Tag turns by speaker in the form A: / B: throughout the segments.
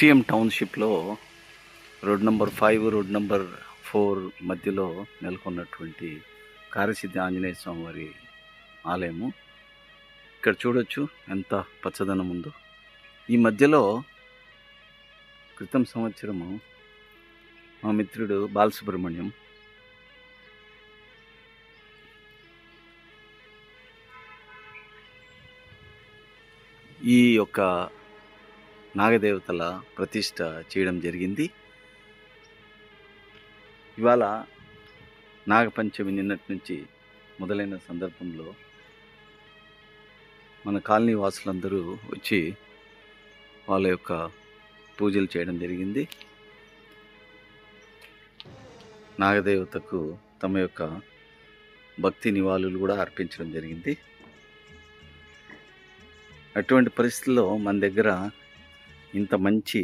A: STM టౌన్షిప్లో road number 5, road number 4 మధ్యలో నెలకొన్నటువంటి కార్యసిద్ధి ఆంజనేయ స్వామి వారి ఆలయము. ఇక్కడ చూడొచ్చు ఎంత పచ్చదనం ఉందో. ఈ మధ్యలో క్రితం సంవత్సరము మా మిత్రుడు బాలసుబ్రహ్మణ్యం ఈ యొక్క నాగదేవతల ప్రతిష్ట చేయడం జరిగింది. ఇవాళ నాగపంచమి నిన్నటి నుంచి మొదలైన సందర్భంలో మన కాలనీ వాసులందరూ వచ్చి వాళ్ళ యొక్క పూజలు చేయడం జరిగింది. నాగదేవతకు తమ యొక్క భక్తి నివాళులు కూడా అర్పించడం జరిగింది. అటువంటి పరిస్థితుల్లో మన దగ్గర ఇంత మంచి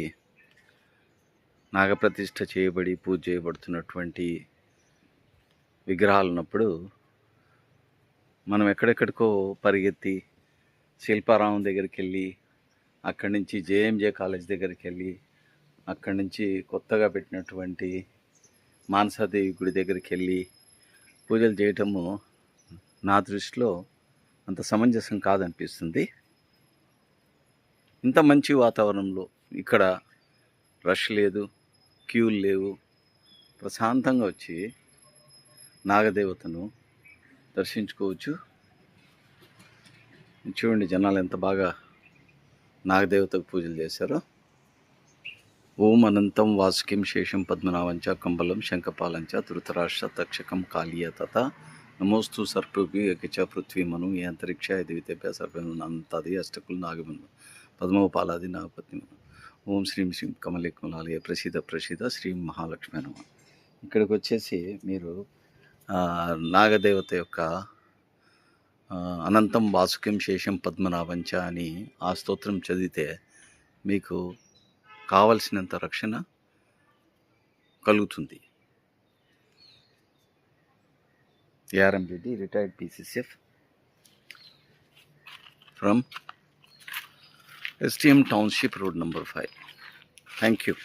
A: నాగప్రతిష్ఠ చేయబడి పూజ చేయబడుతున్నటువంటి విగ్రహాలు ఉన్నప్పుడు మనం ఎక్కడెక్కడికో పరిగెత్తి శిల్పారామం దగ్గరికి వెళ్ళి, అక్కడి నుంచి జేఎంజే కాలేజ్ దగ్గరికి వెళ్ళి, అక్కడి నుంచి కొత్తగా పెట్టినటువంటి మానసాదేవి గుడి దగ్గరికి వెళ్ళి పూజలు చేయటము నా దృష్టిలో అంత సమంజసం కాదనిపిస్తుంది. ఇంత మంచి వాతావరణంలో ఇక్కడ రష్ లేదు, క్యూలు లేవు, ప్రశాంతంగా వచ్చి నాగదేవతను దర్శించుకోవచ్చు. చూడండి జనాలు ఎంత బాగా నాగదేవతకు పూజలు చేశారో. ఓం అనంతం వాసుకిం శేషం పద్మనాభంచ కంబలం శంఖపాలంచ ధృతరాష్ట్ర తక్షకం కాళీయ తథ నమోస్తు సర్పభి యకిచ పృథ్వీమను ఈ అంతరిక్ష దివితేభ్య సర్వేనంతది అష్టకులు నాగమను పద్మోపాలాది నాగపత్నిమను ఓం శ్రీం శ్రీం కమలేకమలాలయ ప్రసిద్ధ శ్రీ మహాలక్ష్మి నమ. ఇక్కడికి వచ్చేసి మీరు నాగదేవత యొక్క అనంతం వాసుకిం శేషం పద్మనాభంచ అని ఆ స్తోత్రం చదివితే మీకు కావలసినంత రక్షణ కలుగుతుంది. ARMBD, retired PCCF from STM Township, road number 5. Thank you.